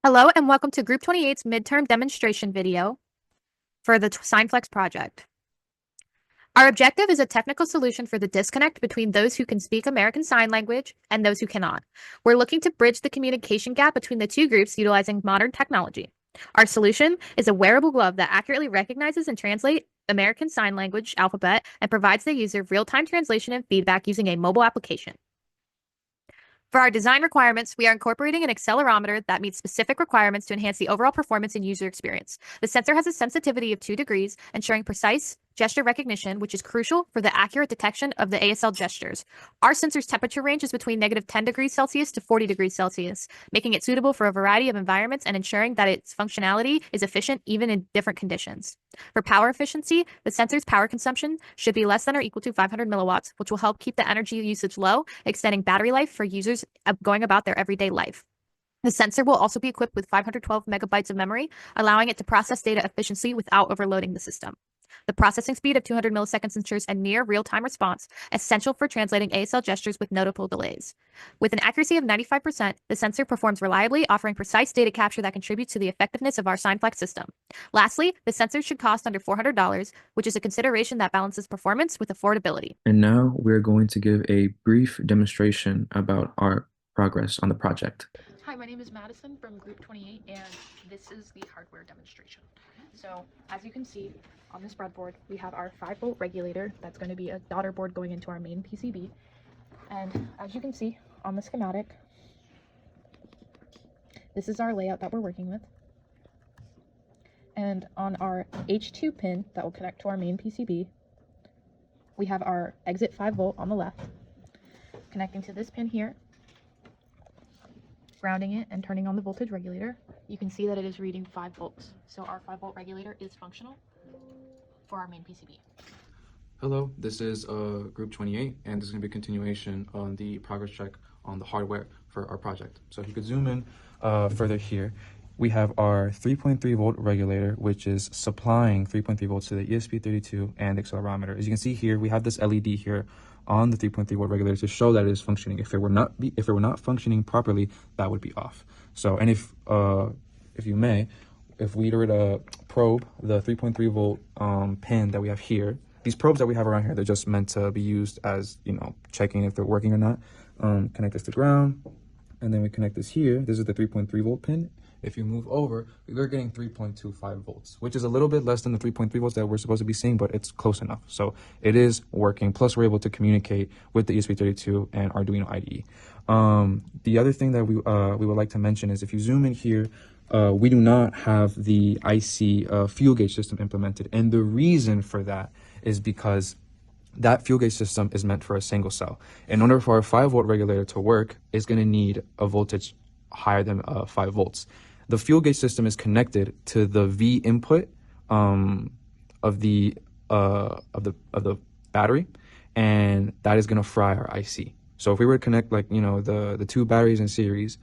Hello and welcome to Group 28's midterm demonstration video for the SignFlex project. Our objective is a technical solution for the disconnect between those who can speak American Sign Language and those who cannot. We're looking to bridge the communication gap between the two groups utilizing modern technology. Our solution is a wearable glove that accurately recognizes and translates American Sign Language alphabet and provides the user real-time translation and feedback using a mobile application. For our design requirements, we are incorporating an accelerometer that meets specific requirements to enhance the overall performance and user experience. The sensor has a sensitivity of 2 degrees, ensuring precise gesture recognition, which is crucial for the accurate detection of the ASL gestures. Our sensor's temperature range is between negative 10 degrees Celsius to 40 degrees Celsius, making it suitable for a variety of environments and ensuring that its functionality is efficient even in different conditions. For power efficiency, the sensor's power consumption should be less than or equal to 500 milliwatts, which will help keep the energy usage low, extending battery life for users going about their everyday life. The sensor will also be equipped with 512 megabytes of memory, allowing it to process data efficiently without overloading the system. The processing speed of 200 milliseconds ensures a near real-time response, essential for translating ASL gestures with notable delays. With an accuracy of 95%, the sensor performs reliably, offering precise data capture that contributes to the effectiveness of our SignFlex system. Lastly, the sensor should cost under $400, which is a consideration that balances performance with affordability. And now we're going to give a brief demonstration about our progress on the project. Hi, my name is Madison from Group 28, and this is the hardware demonstration. So, as you can see on this breadboard, we have our 5-volt regulator that's going to be a daughter board going into our main PCB. And as you can see on the schematic, this is our layout that we're working with. And on our H2 pin that will connect to our main PCB, we have our exit 5-volt on the left, connecting to this pin here, grounding it and turning on the voltage regulator. You can see that it is reading 5 volts. So our 5-volt regulator is functional for our main PCB. Hello, this is Group 28, and this is going to be a continuation on the progress check on the hardware for our project. So if you could zoom in further here, we have our 3.3 volt regulator, which is supplying 3.3 volts to the ESP32 and accelerometer. As you can see here, we have this LED here on the 3.3 volt regulator to show that it is functioning. If it were not functioning properly, that would be off. So, and if you may, if we were to probe the 3.3 volt pin that we have here, these probes that we have around here, they're just meant to be used as, checking if they're working or not. Connect this to ground, and then we connect this here. This is the 3.3 volt pin. If you move over, we're getting 3.25 volts, which is a little bit less than the 3.3 volts that we're supposed to be seeing, but it's close enough. So it is working. Plus, we're able to communicate with the ESP32 and Arduino IDE. The other thing that we would like to mention is if you zoom in here, we do not have the IC fuel gauge system implemented. And the reason for that is because that fuel gauge system is meant for a single cell. In order for our 5-volt regulator to work, it's going to need a voltage higher than 5 volts. The fuel gauge system is connected to the V input of the battery, and that is going to fry our IC. So if we were to connect the two batteries in series,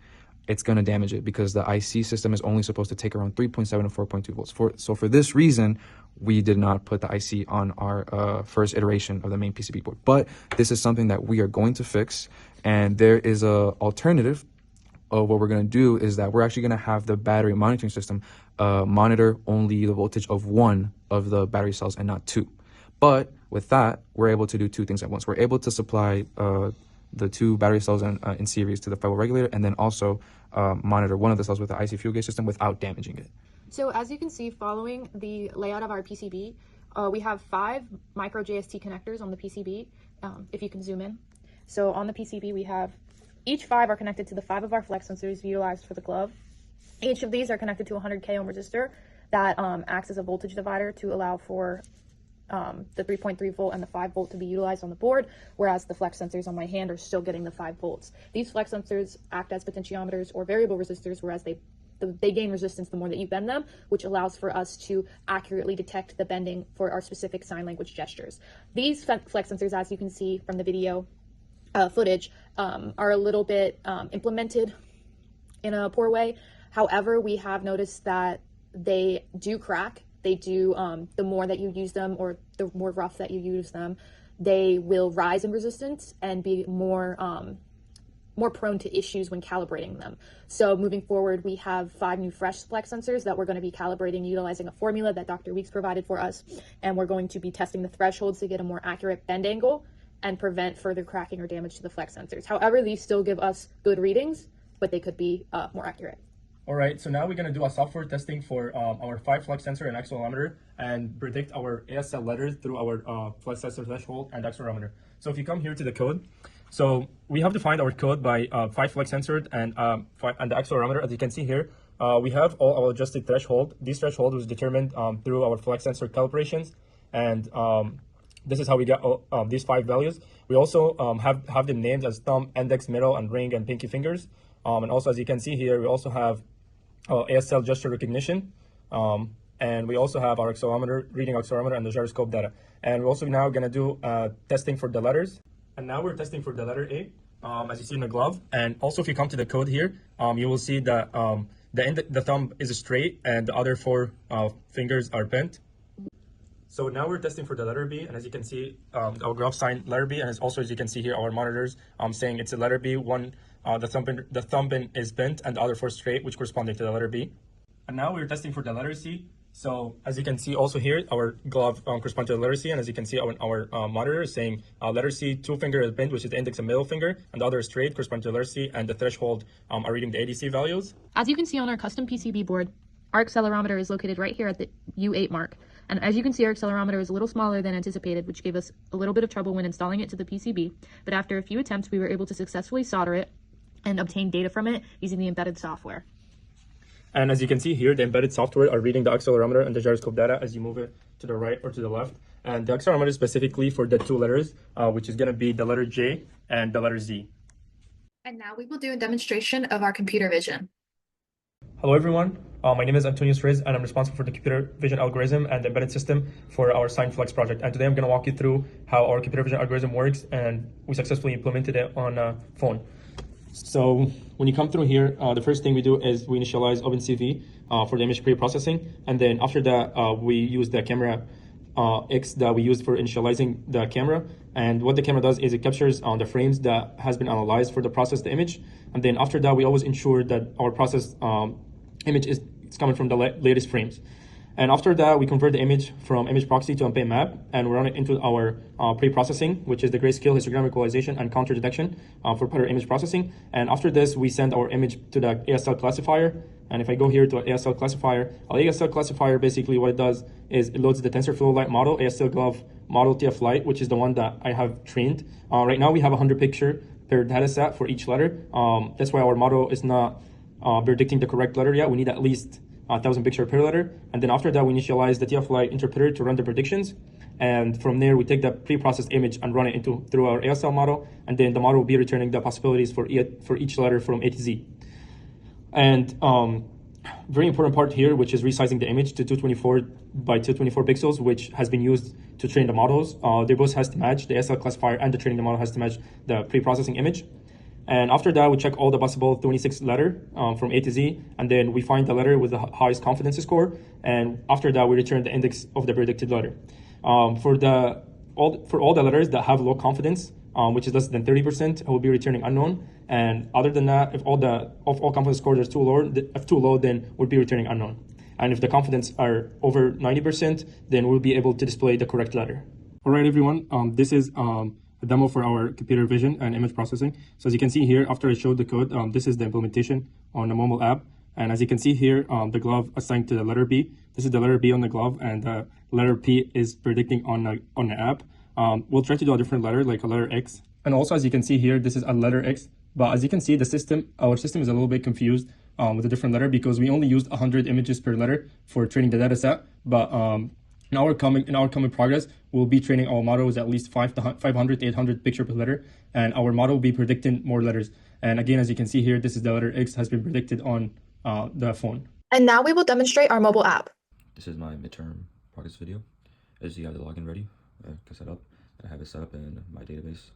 it's going to damage it because the IC system is only supposed to take around 3.7 to 4.2 volts. So for this reason, we did not put the IC on our first iteration of the main PCB board. But this is something that we are going to fix, and there is a alternative. What we're going to do is that we're actually going to have the battery monitoring system monitor only the voltage of one of the battery cells and not two. But with that, we're able to do two things at once. We're able to supply the two battery cells in series to the 5-volt regulator, and then also monitor one of the cells with the IC fuel gauge system without damaging it. So as you can see, following the layout of our PCB, we have 5 micro JST connectors on the PCB, if you can zoom in. So on the PCB, we have each 5 are connected to the 5 of our flex sensors utilized for the glove. Each of these are connected to a 100K ohm resistor that acts as a voltage divider to allow for the 3.3 volt and the 5 volt to be utilized on the board, whereas the flex sensors on my hand are still getting the 5 volts. These flex sensors act as potentiometers or variable resistors, whereas they gain resistance the more that you bend them, which allows for us to accurately detect the bending for our specific sign language gestures. These flex sensors, as you can see from the video footage, are a little bit implemented in a poor way. However, we have noticed that they do crack. They do, the more that you use them or the more rough that you use them, they will rise in resistance and be more more prone to issues when calibrating them. So moving forward, we have 5 new SignFlex sensors that we're going to be calibrating utilizing a formula that Dr. Weeks provided for us. And we're going to be testing the thresholds to get a more accurate bend angle and prevent further cracking or damage to the flex sensors. However, these still give us good readings, but they could be more accurate. All right, so now we're going to do a software testing for our 5 flex sensor and accelerometer and predict our ASL letters through our flex sensor threshold and accelerometer. So if you come here to the code, so we have defined our code by 5 flex sensor and the accelerometer. As you can see here, we have all our adjusted threshold. This threshold was determined through our flex sensor calibrations, and this is how we got these 5 values. We also have them named as thumb, index, middle, and ring and pinky fingers. And also, as you can see here, we also have ASL gesture recognition, and we also have our reading accelerometer and the gyroscope data. And we're also now going to do testing for the letters. And now we're testing for the letter A, as you see in the glove. And also, if you come to the code here, you will see that the thumb is straight and the other 4 fingers are bent. So now we're testing for the letter B, and as you can see, our glove signed letter B, and as also as you can see here, our monitors saying it's a letter B. The thumb pin is bent and the other 4 straight, which corresponding to the letter B. And now we're testing for the letter C. So as you can see also here, our glove corresponds to the letter C, and as you can see, our monitor is saying letter C, 2 finger is bent, which is the index and middle finger, and the other is straight, corresponding to the letter C, and the threshold are reading the ADC values. As you can see on our custom PCB board, our accelerometer is located right here at the U8 mark. And as you can see, our accelerometer is a little smaller than anticipated, which gave us a little bit of trouble when installing it to the PCB. But after a few attempts, we were able to successfully solder it and obtain data from it using the embedded software. And as you can see here, the embedded software are reading the accelerometer and the gyroscope data as you move it to the right or to the left. And the accelerometer is specifically for the 2 letters, which is going to be the letter J and the letter Z. And now we will do a demonstration of our computer vision. Hello everyone, my name is Antonius Riz, and I'm responsible for the computer vision algorithm and the embedded system for our SignFlex project. And today I'm going to walk you through how our computer vision algorithm works, and we successfully implemented it on a phone. So when you come through here, the first thing we do is we initialize OpenCV for the image pre-processing, and then after that we use the camera X that we used for initializing the camera. And what the camera does is it captures the frames that has been analyzed for the processed image, and then after that we always ensure that our processed image is coming from the latest frames. And after that, we convert the image from image proxy to unpaid map, and we run it into our pre-processing, which is the grayscale, histogram equalization, and counter detection for better image processing. And after this, we send our image to the ASL classifier. And if I go here to an ASL classifier, our ASL classifier, basically what it does is it loads the TensorFlow Lite model, ASL Glove model TF Lite, which is the one that I have trained. Right now, we have 100 picture per data set for each letter. That's why our model is not predicting the correct letter yet. We need at least 1,000 picture per letter, and then after that we initialize the TF Lite interpreter to run the predictions, and from there we take the pre-processed image and run it through our ASL model, and then the model will be returning the possibilities for each letter from A to Z. And very important part here, which is resizing the image to 224 by 224 pixels, which has been used to train the models. They both has to match, the ASL classifier and the training the model has to match the pre-processing image. And after that, we check all the possible 26 letter from A to Z, and then we find the letter with the highest confidence score. And after that, we return the index of the predicted letter. For all the letters that have low confidence, which is less than 30%, I will be returning unknown. And other than that, if all confidence scores are too low, then we'll be returning unknown. And if the confidence are over 90%, then we'll be able to display the correct letter. All right, everyone. This is a demo for our computer vision and image processing. So as you can see here, after I showed the code, this is the implementation on a mobile app. And as you can see here, the glove assigned to the letter B. This is the letter B on the glove, and the letter P is predicting on the app. We'll try to do a different letter, like a letter X. And also, as you can see here, this is a letter X. But as you can see, our system is a little bit confused with a different letter because we only used 100 images per letter for training the data set. But in our coming progress, we'll be training our models at least 500 to 800 picture per letter, and our model will be predicting more letters. And again, as you can see here, this is the letter X has been predicted on the phone. And now we will demonstrate our mobile app. This is my midterm progress video. As you have the login ready, set up. I have it set up in my database,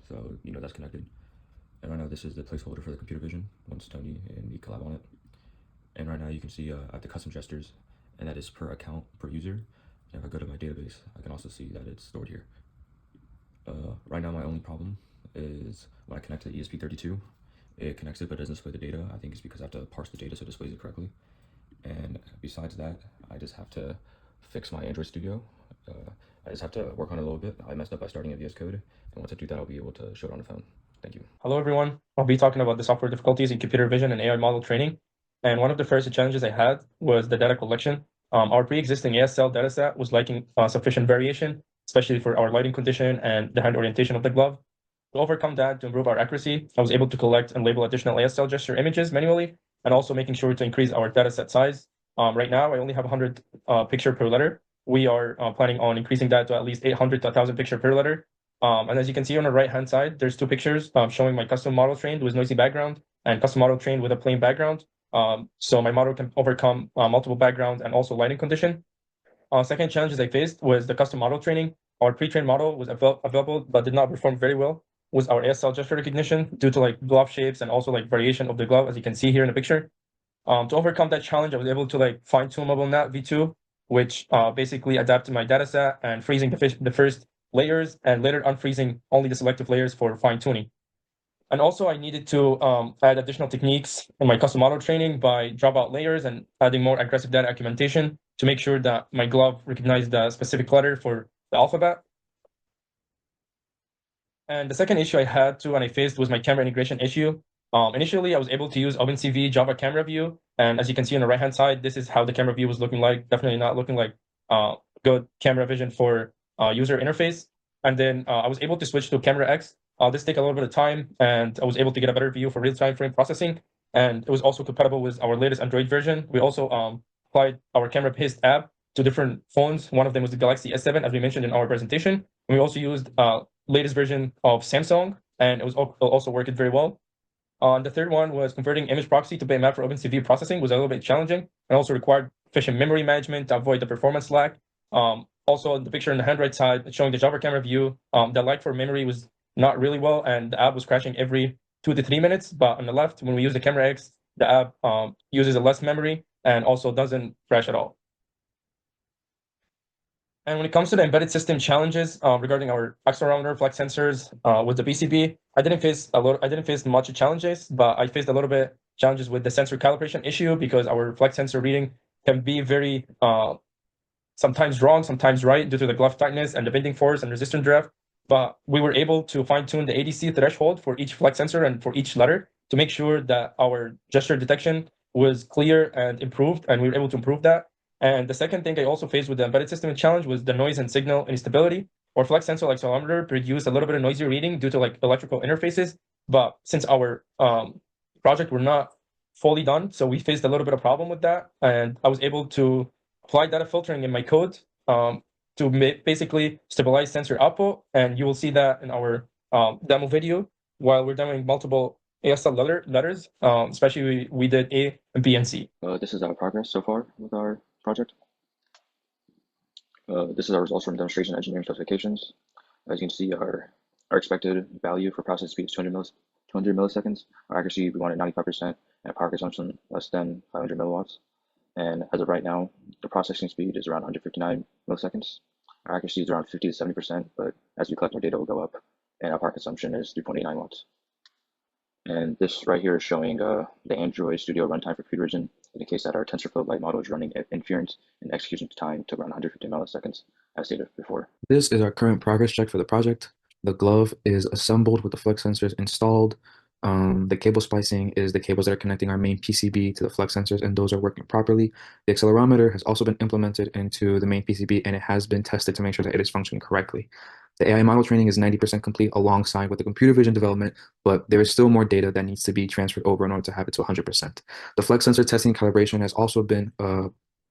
so you know that's connected. And right now this is the placeholder for the computer vision once Tony and me collab on it. And right now you can see I have the custom gestures, and that is per account, per user. And if I go to my database, I can also see that it's stored here. Right now my only problem is when I connect to the ESP32, it connects it but doesn't display the data. I think it's because I have to parse the data so it displays it correctly. And besides that, I just have to fix my Android Studio. I just have to work on it a little bit. I messed up by starting a VS Code, and once I do that, I'll be able to show it on the phone. Thank you. Hello, everyone. I'll be talking about the software difficulties in computer vision and AI model training. And one of the first challenges I had was the data collection. Our pre-existing ASL dataset was lacking sufficient variation, especially for our lighting condition and the hand orientation of the glove. To overcome that, to improve our accuracy, I was able to collect and label additional ASL gesture images manually, and also making sure to increase our dataset size. Right now, I only have 100 picture per letter. We are planning on increasing that to at least 800 to 1,000 picture per letter. And as you can see on the right-hand side, there's two pictures showing my custom model trained with noisy background and custom model trained with a plain background. So my model can overcome multiple background and also lighting condition. Second challenges I faced was the custom model training. Our pre-trained model was available but did not perform very well with our ASL gesture recognition due to like glove shapes and also like variation of the glove, as you can see here in the picture. To overcome that challenge, I was able to like fine-tune MobileNet V2, which basically adapted my dataset and freezing the first layers and later unfreezing only the selective layers for fine-tuning. And also I needed to add additional techniques in my custom model training by dropout layers and adding more aggressive data augmentation to make sure that my glove recognized the specific letter for the alphabet. And the second issue I had to and I faced was my camera integration issue. Initially, I was able to use OpenCV Java camera view. And as you can see on the right-hand side, this is how the camera view was looking like. Definitely not looking like good camera vision for user interface. And then I was able to switch to Camera X. This took a little bit of time, and I was able to get a better view for real-time frame processing. And it was also compatible with our latest Android version. We also applied our camera paste app to different phones. One of them was the Galaxy S7, as we mentioned in our presentation. And we also used latest version of Samsung, and it was also working very well. The third one was converting image proxy to bitmap for OpenCV processing was a little bit challenging and also required efficient memory management to avoid the performance lag. Also, the picture on the hand right side showing the Java camera view, the lag for memory was not really well, and the app was crashing every 2 to 3 minutes. But on the left, when we use the Camera X, the app uses a less memory and also doesn't crash at all. And when it comes to the embedded system challenges regarding our accelerometer flex sensors with the PCB, I didn't face much challenges, but I faced a little bit challenges with the sensor calibration issue because our flex sensor reading can be very sometimes wrong, sometimes right due to the glove tightness and the bending force and resistance drift. But we were able to fine-tune the ADC threshold for each flex sensor and for each letter to make sure that our gesture detection was clear and improved, and we were able to improve that. And the second thing I also faced with the embedded system challenge was the noise and signal instability. Our flex sensor accelerometer produced a little bit of noisy reading due to like electrical interfaces. But since our project were not fully done, so we faced a little bit of problem with that. And I was able to apply data filtering in my code to basically stabilize sensor output. And you will see that in our demo video while we're demoing multiple ASL letters, especially we did A and B and C. This is our progress so far with our project. This is our results from demonstration engineering specifications. As you can see, our expected value for process speed is 200 milliseconds. Our accuracy, we wanted 95%, and power consumption less than 500 milliwatts. And as of right now, the processing speed is around 159 milliseconds. Our accuracy is around 50 to 70%, but as we collect more data, it will go up. And our power consumption is 3.89 watts. And this right here is showing the Android Studio runtime for computer vision in the case that our TensorFlow light model is running at inference and execution time to around 150 milliseconds, as stated before. This is our current progress check for the project. The glove is assembled with the flex sensors installed. The cable splicing is the cables that are connecting our main PCB to the flex sensors, and those are working properly. The accelerometer has also been implemented into the main PCB, and it has been tested to make sure that it is functioning correctly. The AI model training is 90% complete alongside with the computer vision development, but there is still more data that needs to be transferred over in order to have it to 100%. The flex sensor testing and calibration has also been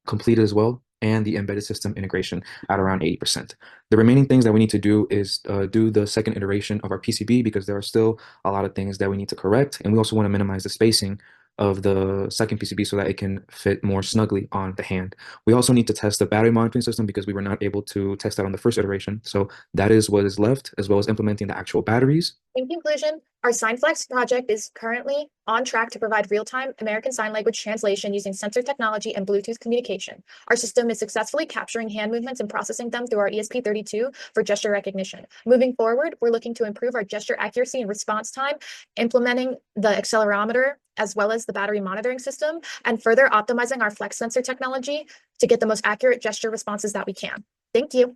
completed as well, and the embedded system integration at around 80%. The remaining things that we need to do is do the second iteration of our PCB because there are still a lot of things that we need to correct, and we also want to minimize the spacing of the second PCB so that it can fit more snugly on the hand. We also need to test the battery monitoring system because we were not able to test that on the first iteration. So that is what is left, as well as implementing the actual batteries. In conclusion, Our SignFlex project is currently on track to provide real-time American Sign Language translation using sensor technology and Bluetooth communication. Our system is successfully capturing hand movements and processing them through our ESP32 for gesture recognition. Moving forward, we're looking to improve our gesture accuracy and response time, implementing the accelerometer as well as the battery monitoring system, and further optimizing our flex sensor technology to get the most accurate gesture responses that we can. Thank you.